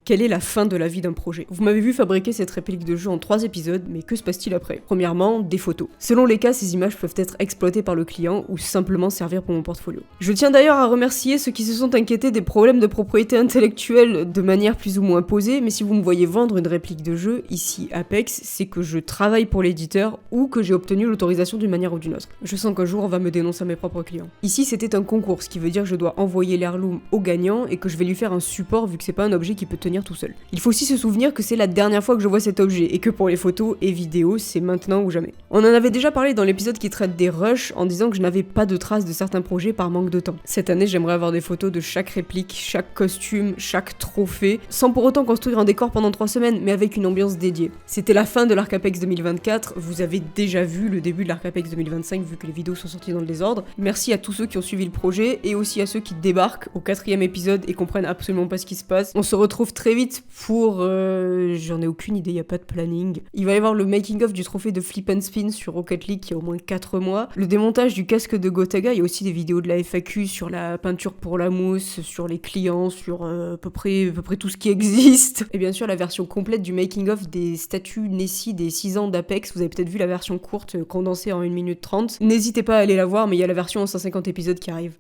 Quelle est la fin de la vie d'un projet? Vous m'avez vu fabriquer cette réplique de jeu en 3 épisodes, mais que se passe-t-il après? Premièrement, des photos. Selon les cas, ces images peuvent être exploitées par le client ou simplement servir pour mon portfolio. Je tiens d'ailleurs à remercier ceux qui se sont inquiétés des problèmes de propriété intellectuelle de manière plus ou moins posée, mais si vous me voyez vendre une réplique de jeu, ici Apex, c'est que je travaille pour l'éditeur ou que j'ai obtenu l'autorisation d'une manière ou d'une autre. Je sens qu'un jour on va me dénoncer à mes propres clients. Ici c'était un concours, ce qui veut dire que je dois envoyer l'heirloom au gagnant et que je vais lui faire un support vu que c'est pas un objet qui peut tenir tout seul. Il faut aussi se souvenir que c'est la dernière fois que je vois cet objet et que pour les photos et vidéos, c'est maintenant ou jamais. On en avait déjà parlé dans l'épisode qui traite des rushs en disant que je n'avais pas de traces de certains projets par manque de temps. Cette année, j'aimerais avoir des photos de chaque réplique, chaque costume, chaque trophée, sans pour autant construire un décor pendant 3 semaines, mais avec une ambiance dédiée. C'était la fin de l'Arc Apex 2024, vous avez déjà vu le début de l'Arc Apex 2025 vu que les vidéos sont sorties dans le désordre. Merci à tous ceux qui ont suivi le projet et aussi à ceux qui débarquent au 4e épisode et comprennent absolument pas ce qui se passe. On se retrouve très vite pour... j'en ai aucune idée, y a pas de planning. Il va y avoir le making of du trophée de Flip and Spin sur Rocket League qui a au moins 4 mois. Le démontage du casque de Gotaga, il y a aussi des vidéos de la FAQ sur la peinture pour la mousse, sur les clients, sur à peu près tout ce qui existe. Et bien sûr la version complète du making of des statues Nessie des 6 ans d'Apex. Vous avez peut-être vu la version courte condensée en 1 minute 30. N'hésitez pas à aller la voir, mais il y a la version en 150 épisodes qui arrive.